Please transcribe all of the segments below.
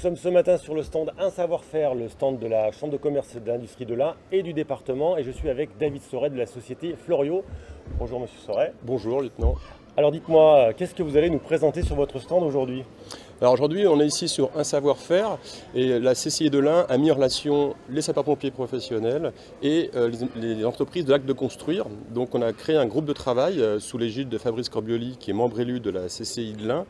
sommes ce matin sur le stand Un Savoir-Faire, le stand de la Chambre de commerce et de l'industrie de l'Ain et du département. Et je suis avec David Soret de la société Florio. Bonjour Monsieur Soret. Bonjour lieutenant. Alors dites-moi, qu'est-ce que vous allez nous présenter sur votre stand aujourd'hui? Alors aujourd'hui on est ici sur Un Savoir-Faire et la CCI de l'Ain a mis en relation les sapeurs-pompiers professionnels et les entreprises de l'acte de construire. Donc on a créé un groupe de travail sous l'égide de Fabrice Corbioli qui est membre élu de la CCI de l'Ain,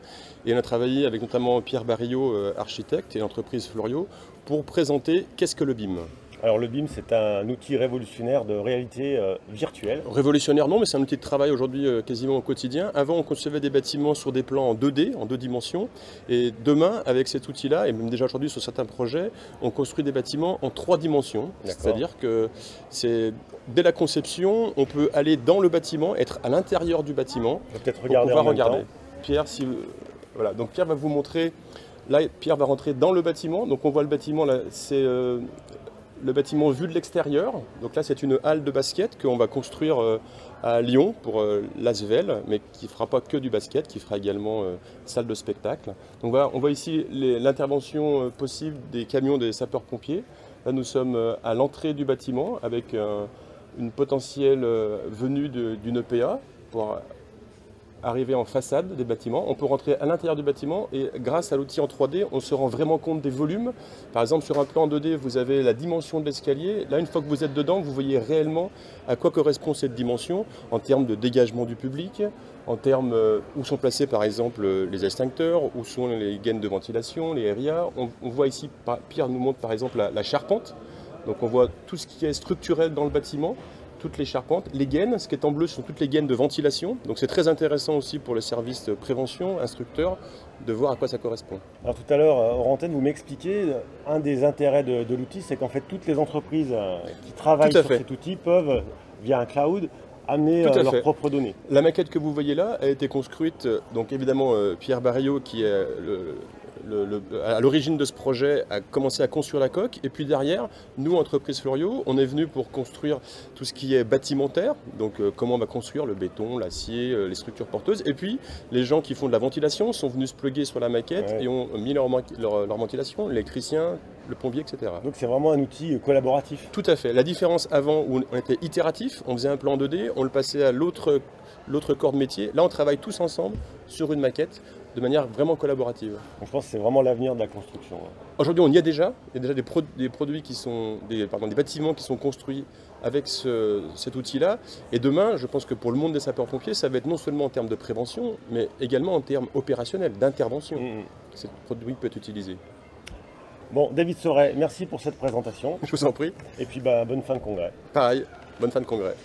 et on a travaillé avec notamment Pierre Barillot, architecte, et l'entreprise Florio pour présenter qu'est-ce que le BIM. Alors le BIM, c'est un outil révolutionnaire de réalité virtuelle. Révolutionnaire non, mais c'est un outil de travail aujourd'hui quasiment au quotidien. Avant on concevait des bâtiments sur des plans en 2D, en 2 dimensions, et demain avec cet outil-là, et même déjà aujourd'hui sur certains projets, on construit des bâtiments en 3 dimensions. C'est-à-dire que dès la conception, on peut aller dans le bâtiment, être à l'intérieur du bâtiment. On va peut-être regarder en même temps. Pierre, voilà, donc Pierre va vous montrer. Là, Pierre va rentrer dans le bâtiment. Donc on voit le bâtiment là, c'est le bâtiment vu de l'extérieur. Donc là, c'est une halle de basket qu'on va construire à Lyon pour l'Asvel, mais qui ne fera pas que du basket, qui fera également salle de spectacle. Donc voilà, on voit ici l'intervention possible des camions des sapeurs-pompiers. Là, nous sommes à l'entrée du bâtiment avec une potentielle venue d'une EPA pour arriver en façade des bâtiments. On peut rentrer à l'intérieur du bâtiment et grâce à l'outil en 3D, on se rend vraiment compte des volumes. Par exemple, sur un plan 2D, vous avez la dimension de l'escalier. Là, une fois que vous êtes dedans, vous voyez réellement à quoi correspond cette dimension en termes de dégagement du public, en termes où sont placés par exemple les extincteurs, où sont les gaines de ventilation, les RIA. On voit ici, Pierre nous montre par exemple la charpente. Donc on voit tout ce qui est structurel dans le bâtiment. Toutes les charpentes, les gaines, ce qui est en bleu sont toutes les gaines de ventilation, donc c'est très intéressant aussi pour le service de prévention, instructeur, de voir à quoi ça correspond. Alors tout à l'heure, hors antenne, vous m'expliquez, un des intérêts de l'outil, c'est qu'en fait toutes les entreprises qui travaillent sur cet outil peuvent, via un cloud, amener leurs propres données. La maquette que vous voyez là a été construite, donc évidemment Pierre Barillot qui est à l'origine de ce projet a commencé à construire la coque, et puis derrière, nous, entreprise Florio, on est venu pour construire tout ce qui est bâtimentaire, donc comment on va construire le béton, l'acier, les structures porteuses, et puis les gens qui font de la ventilation sont venus se plugger sur la maquette et ont mis leur ventilation, l'électricien, le plombier, etc. Donc c'est vraiment un outil collaboratif. Tout à fait. La différence avant, où on était itératif, on faisait un plan 2D, on le passait à l'autre corps de métier. Là, on travaille tous ensemble sur une maquette de manière vraiment collaborative. Donc, je pense que c'est vraiment l'avenir de la construction. Aujourd'hui, on y est déjà. Il y a déjà des produits qui sont, des bâtiments qui sont construits avec cet outil-là. Et demain, je pense que pour le monde des sapeurs-pompiers, ça va être non seulement en termes de prévention, mais également en termes opérationnels, d'intervention. Ce produit peut être utilisé. Bon, David Soret, merci pour cette présentation. Je vous en prie. Et puis bonne fin de congrès. Pareil, bonne fin de congrès.